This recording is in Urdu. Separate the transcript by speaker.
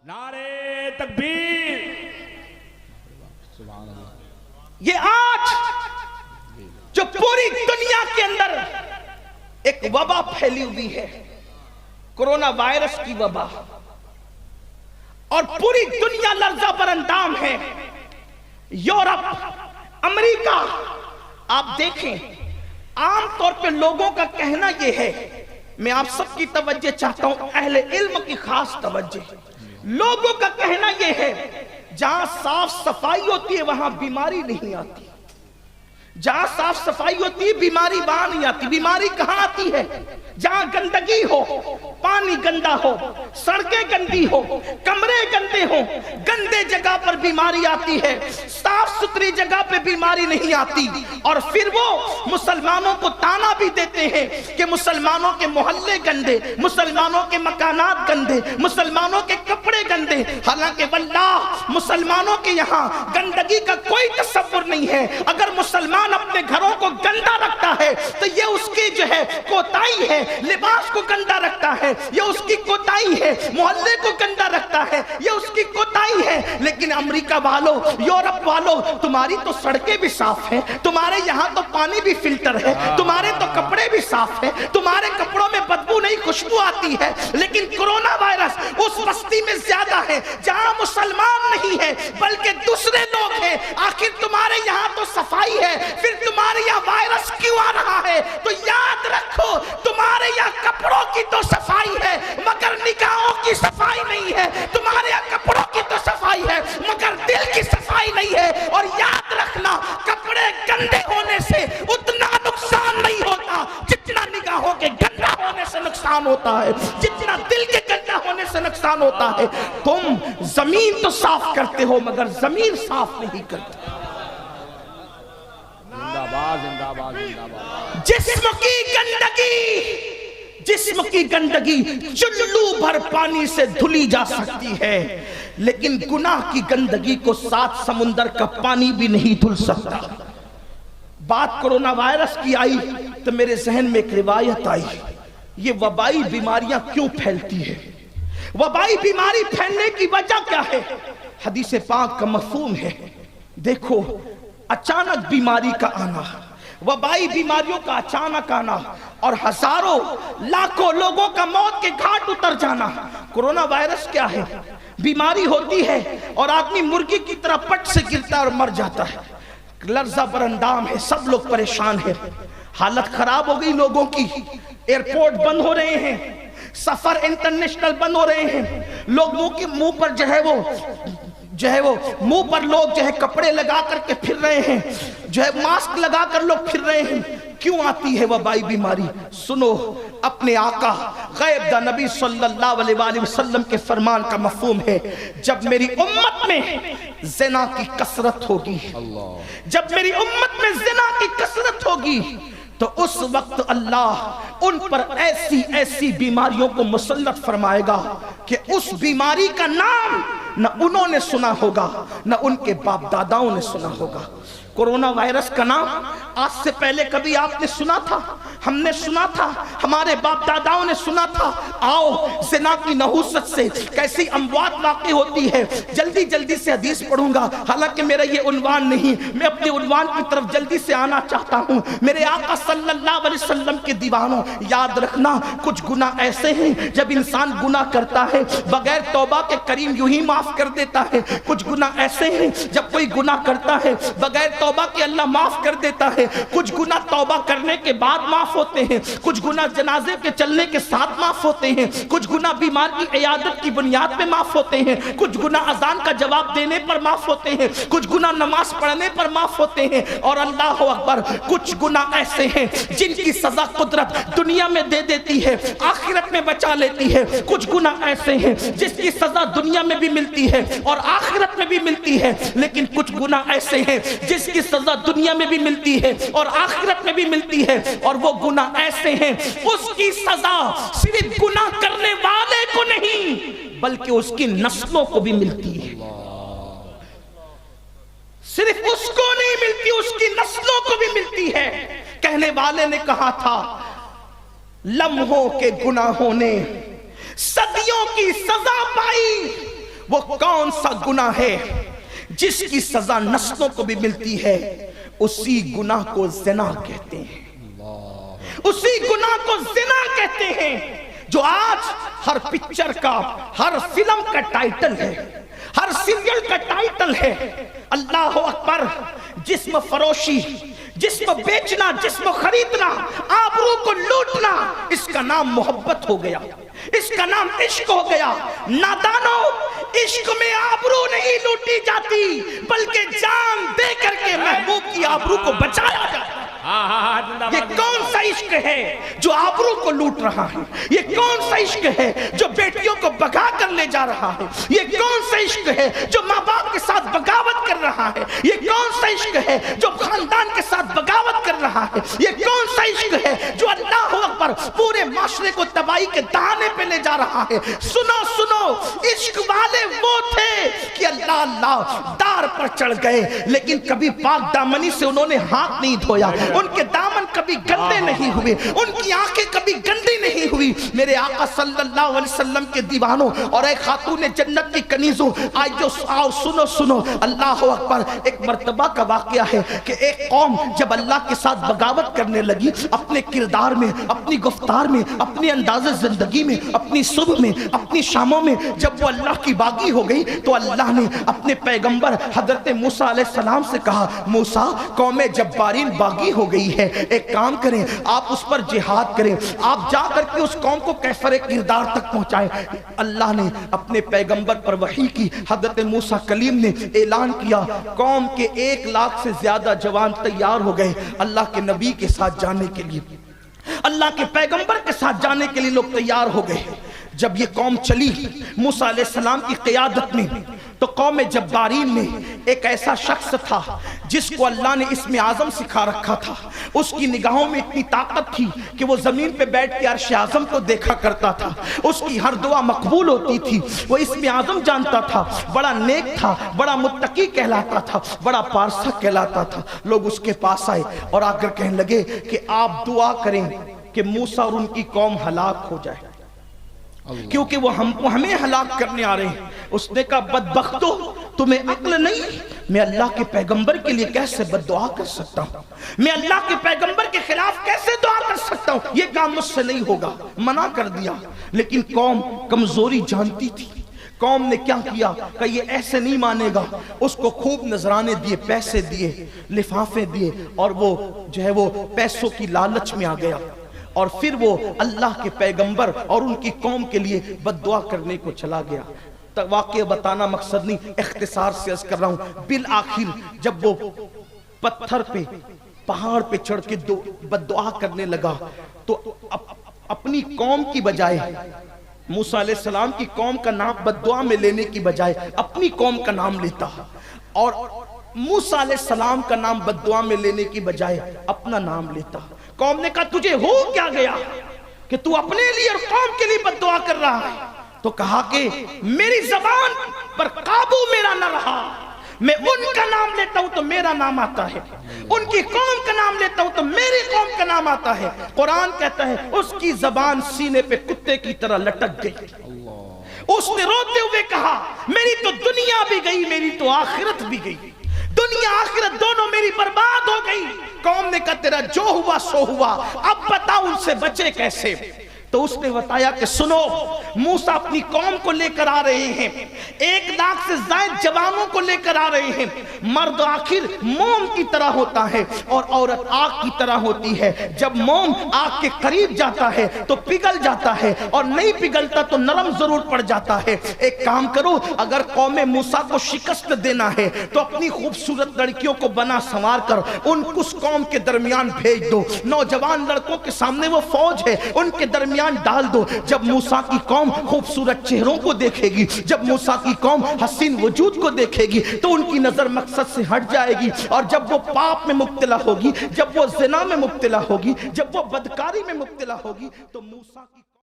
Speaker 1: نعرے تکبیر.
Speaker 2: یہ آج جو پوری دنیا کے اندر ایک وبا پھیلی ہوئی ہے، کرونا وائرس کی وبا، اور پوری دنیا لرزہ پر اندام ہے. یورپ، امریکہ، آپ دیکھیں عام طور پہ لوگوں کا کہنا یہ ہے، میں آپ سب کی توجہ چاہتا ہوں، اہل علم کی خاص توجہ. لوگوں کا کہنا یہ ہے جہاں صاف صفائی ہوتی ہے وہاں بیماری نہیں آتی. جہاں صاف صفائی ہوتی ہے بیماری وہاں نہیں آتی. بیماری کہاں آتی ہے؟ جہاں گندگی ہو، پانی گندا ہو، سڑکیں گندی ہو، کمرے گندے ہو، گندے جگہ پر بیماری آتی ہے. صاف ستھری جگہ پہ بیماری نہیں آتی. اور پھر وہ مسلمانوں کو تانا بھی دیتے ہیں کہ مسلمانوں کے محلے گندے، مسلمانوں کے مکانات گندے، مسلمانوں کے کپڑے گندے. حالانکہ واللہ مسلمانوں کے یہاں گندگی کا کوئی تصور نہیں ہے. اگر مسلمان اپنے گھروں کو گندا رکھتا ہے تو یہ اس کی جو ہے کوتاہی ہے. لباس کو گندا رکھتا ہے یہ اس کی کوتاہی ہے. محلے کو گندا رکھتا ہے یہ اس کی کوتاہی ہے. لیکن امریکہ والوں، یورپ والوں، تمہاری تو سڑکیں بھی صاف ہیں، تمہارے یہاں تو پانی بھی فلٹر ہے، تمہارے تو کپڑے بھی صاف ہیں، تمہارے کپڑوں میں بدبو نہیں خوشبو آتی ہے. لیکن کرونا وائرس اس بستی میں زیادہ ہے جہاں مسلمان نہیں ہے بلکہ دوسرے لوگ ہیں. آخر تمہارے یہاں تو صفائی ہے، پھر تمہارے یہاں وائرس کیوں آ رہا ہے؟ تو یاد رکھو تمہارے یہاں کپڑوں کی تو صفائی ہے مگر نگاہوں کی صفائی نہیں ہے. تمہارے یہاں کپڑوں کی تو صفائی ہے مگر دل کی صفائی نہیں ہے. اور یاد رکھنا کپڑے گندے ہونے سے اتنا نقصان نہیں ہوتا جتنا نگاہوں کے گندا ہونے سے نقصان ہوتا ہے، جتنا دل کے گندا ہونے سے نقصان ہوتا ہے. تم زمین تو صاف کرتے ہو مگر ضمیر صاف نہیں کرتے. جسم کی گندگی چلو بھر پانی سے دھلی جا سکتی ہے لیکن گناہ کی گندگی کو 7 سمندر کا پانی بھی نہیں دھل سکتا. بات کرونا وائرس کی آئی تو میرے ذہن میں ایک روایت آئی، یہ وبائی بیماریاں کیوں پھیلتی ہے؟ وبائی بیماری پھیلنے کی وجہ کیا ہے؟ حدیث پاک کا مفہوم ہے. دیکھو اچانک بیماری کا آنا، وبائی بیماریوں کا اچانک آنا اور ہزاروں لاکھوں لوگوں کا موت کے گھاٹ اتر جانا. کرونا وائرس کیا ہے؟ بیماری ہوتی ہے اور آدمی مرغی کی طرح پٹ سے گرتا اور مر جاتا ہے. لرزہ بر اندام ہے، سب لوگ پریشان ہیں، حالت خراب ہو گئی لوگوں کی. ایئرپورٹ بند ہو رہے ہیں، سفر انٹرنیشنل بند ہو رہے ہیں، لوگوں کے منہ پر جو ہے وہ منہ پر لوگ جو ہے کپڑے لگا کر کے پھر رہے ہیں، جو ہے ماسک لگا کر لوگ پھر رہے ہیں. کیوں آتی ہے وبائی بیماری؟ سنو اپنے آقا غیب دا نبی صلی اللہ علیہ وآلہ وسلم کے فرمان کا مفہوم ہے، جب میری امت میں زنا کی کثرت ہوگی، جب میری امت میں زنا کی کثرت ہوگی تو اس وقت اللہ ان پر ایسی ایسی بیماریوں کو مسلط فرمائے گا کہ اس بیماری کا نام نہ انہوں نے سنا ہوگا نہ ان کے باپ داداؤں نے سنا ہوگا. کرونا وائرس کا نام آج سے پہلے کبھی آپ نے سنا تھا؟ ہم نے سنا تھا، ہمارے باپ داداؤں نے سنا تھا. آؤ زنا کی نحوست سے کیسی اموات واقع ہوتی ہے جلدی جلدی سے حدیث پڑھوں گا. حالانکہ میرا یہ عنوان نہیں، میں اپنے عنوان کی طرف جلدی سے آنا چاہتا ہوں. میرے آقا صلی اللہ علیہ وسلم کے دیوانوں، یاد رکھنا کچھ گناہ ایسے ہیں جب انسان گناہ کرتا ہے بغیر توبہ کے کریم یوں ہی معاف کر دیتا ہے. کچھ گناہ ایسے ہیں جب کوئی گناہ کرتا ہے بغیر توبہ کے اللہ معاف کر دیتا ہے. کچھ گناہ توبہ کرنے کے بعد معاف ہوتے ہیں، کچھ گناہ جنازے کے چلنے کے ساتھ معاف ہوتے ہیں، کچھ گناہ بیمار کی عیادت کی بنیاد پہ معاف ہوتے ہیں، کچھ گناہ اذان کا جواب دینے پر معاف ہوتے ہیں، کچھ گناہ نماز پڑھنے پر معاف ہوتے ہیں. اور اللہ اکبر کچھ گناہ ایسے ہیں جن کی سزا قدرت دنیا میں دے دیتی ہے آخرت میں بچا لیتی ہے. کچھ گناہ ایسے ہیں جس کی سزا دنیا میں بھی ملتی ہے اور آخرت میں بھی ملتی ہے. لیکن کچھ گناہ ایسے ہیں جس کی سزا دنیا میں بھی ملتی ہے اور آخرت میں بھی ملتی ہے. اور وہ گناہ ایسے ہیں اس کی سزا صرف گناہ کرنے والے کو نہیں بلکہ اس کی نسلوں کو بھی ملتی ہے. صرف اس کو نہیں ملتی، اس کی نسلوں کو بھی ملتی ہے. کہنے والے نے کہا تھا لمحوں کے گناہوں نے صدیوں کی سزا پائی وہ کون سا گناہ ہے جس کی سزا نسلوں کو بھی ملتی ہے؟ اسی گناہ کو زنا کہتے ہیں، اسی گناہ کو زنا کہتے ہیں جو آج ہر پکچر کا، ہر فلم کا ٹائٹل ہے، ہر سیریل کا ٹائٹل ہے۔ اللہ اکبر! جسم فروشی، جسم بیچنا، جسم خریدنا، آبرو کو لوٹنا، اس کا نام محبت ہو گیا، اس کا نام عشق ہو گیا۔ نادانو، عشق میں آبرو نہیں لوٹی جاتی بلکہ جان دے کر کے محبوب کی آبرو کو بچایا جاتا ہے۔ یہ کون سا عشق ہے جو آبرو کو لوٹ رہا ہے؟ یہ کون سا عشق ہے جو بیٹیوں کو بھگا کر لے جا رہا ہے؟ یہ کون سا عشق ہے جو ماں باپ کے ساتھ بغاوت کر رہا ہے؟ یہ کون سا عشق ہے جو خاندان کے ساتھ بغاوت کر رہا ہے؟ یہ کون سا عشق ہے جو اللہ اکبر پورے معاشرے کو تباہی کے دہانے پہ لے جا رہا ہے؟ سنو سنو، عشق والے وہ تھے کہ اللہ دار پر چڑھ گئے لیکن کبھی پاک دامنی سے انہوں نے ہاتھ نہیں دھویا، ان کے دامن کبھی گندے نہیں ہوئے، ان کی آنکھیں کبھی گندی نہیں ہوئی۔ میرے آقا صلی اللہ علیہ وسلم کے دیوانوں اور اے خاتون جنت کی کنیزوں، آؤ سنو سنو، اللہ اکبر! ایک مرتبہ کا واقعہ ہے کہ ایک قوم جب اللہ کے ساتھ بغاوت کرنے لگی، اپنے کردار میں، اپنی گفتار میں، اپنے انداز زندگی میں، اپنی صبح میں، اپنی شاموں میں، جب وہ اللہ کی باغی ہو گئی تو اللہ نے اپنے پیغمبر حضرت موسیٰ علیہ السلام سے کہا، موسیٰ، قوم جبارین باغی ہو گئی ہے، ایک کام کریں، آپ اس پر جہاد کریں، آپ جا کر کے اس قوم کو کیفر کردار تک پہنچائیں۔ اللہ نے اپنے پیغمبر پر وحی کی، حضرت موسیٰ کلیم نے اعلان کیا، قوم کے 1,00,000 سے زیادہ جوان تیار ہو گئے اللہ کے نبی کے ساتھ جانے کے لیے، اللہ کے پیغمبر کے ساتھ جانے کے لیے لوگ تیار ہو گئے۔ جب یہ قوم چلی موسیٰ علیہ السلام کی قیادت میں تو قوم جبارین میں ایک ایسا شخص تھا جس کو اللہ نے اسم اعظم سکھا رکھا تھا۔ اس کی نگاہوں میں اتنی طاقت تھی کہ وہ زمین پہ بیٹھ کے عرش اعظم کو دیکھا کرتا تھا، اس کی ہر دعا مقبول ہوتی تھی، وہ اسم اعظم جانتا تھا، بڑا نیک تھا، بڑا متقی کہلاتا تھا، بڑا پارسا کہلاتا تھا۔ لوگ اس کے پاس آئے اور آ کر کہنے لگے کہ آپ دعا کریں کہ موسیٰ اور ان کی قوم ہلاک ہو جائے کیونکہ وہ ہمیں ہلاک کرنے آ رہے ہیں۔ اس نے کہا، بدبختو، تمہیں عقل نہیں؟ میں اللہ کے پیغمبر کے لیے کیسے بد دعا کر سکتا ہوں؟ میں اللہ کے پیغمبر کے خلاف کیسے دعا کر سکتا ہوں؟ یہ کام مجھ سے نہیں ہوگا، منع کر دیا۔ لیکن قوم کمزوری جانتی تھی، قوم نے کیا کیا کہ یہ ایسے نہیں مانے گا، اس کو خوب نذرانے دیے، پیسے دیے، لفافے دیے، اور وہ جو ہے وہ پیسوں کی لالچ میں آ گیا، اور پھر وہ اللہ کے پیغمبر اور ان کی قوم کے لیے بد دعا کرنے کو چلا گیا۔ واقعہ بتانا مقصد نہیں، اختصار سے عرض کر رہا ہوں۔ بالآخر جب وہ پتھر پہ، پہاڑ پہ چڑھ کے بد دعا کرنے لگا تو اپنی قوم کی بجائے، موسیٰ علیہ السلام کی قوم کا نام بد دعا میں لینے کی بجائے اپنی قوم کا نام لیتا، اور موسیٰ علیہ السلام کا نام بد دعا میں لینے کی بجائے اپنا نام لیتا۔ قوم نے کہا، تجھے ہو کیا گیا کہ تو اپنے لیے اور قوم کے لیے بد دعا کر رہا ہے؟ تو کہا کہ میری زبان پر قابو میرا نہ رہا، میں ان کا نام لیتا ہوں تو میرا نام آتا ہے، ان کی قوم کا نام لیتا ہوں تو میری قوم کا نام آتا ہے۔ قرآن کہتا ہے اس کی زبان سینے پہ کتے کی طرح لٹک گئی، اس نے روتے ہوئے کہا، میری تو دنیا بھی گئی، میری تو آخرت بھی گئی، دنیا آخرت دونوں میری برباد ہو گئی۔ قوم نے کہا، تیرا جو ہوا سو ہوا، اب بتا ان سے بچے کیسے؟ تو اس نے بتایا کہ سنو، موسیٰ اپنی قوم کو لے کر آ رہے ہیں، 1,00,000 سے زائد جوانوں کو لے کر آ رہے ہیں۔ مرد آخر موم کی طرح ہوتا ہے اور عورت آگ کی طرح ہوتی ہے، جب موم آگ کے قریب جاتا ہے تو پگھل جاتا ہے، اور نہیں پگھلتا تو نرم ضرور پڑ جاتا ہے۔ ایک کام کرو، اگر قوم موسیٰ کو شکست دینا ہے تو اپنی خوبصورت لڑکیوں کو بنا سنوار کر ان اس قوم کے درمیان بھیج دو، نوجوان لڑکوں کے سامنے وہ فوج ہے، ان کے درمیان ڈال دو۔ جب موسیٰ کی قوم خوبصورت چہروں کو دیکھے گی، جب موسیٰ کی قوم حسین وجود کو دیکھے گی تو ان کی نظر مقصد سے ہٹ جائے گی، اور جب وہ پاپ میں مبتلا ہوگی، جب وہ زنا میں مبتلا ہوگی، جب وہ بدکاری میں مبتلا ہوگی تو موسیٰ کی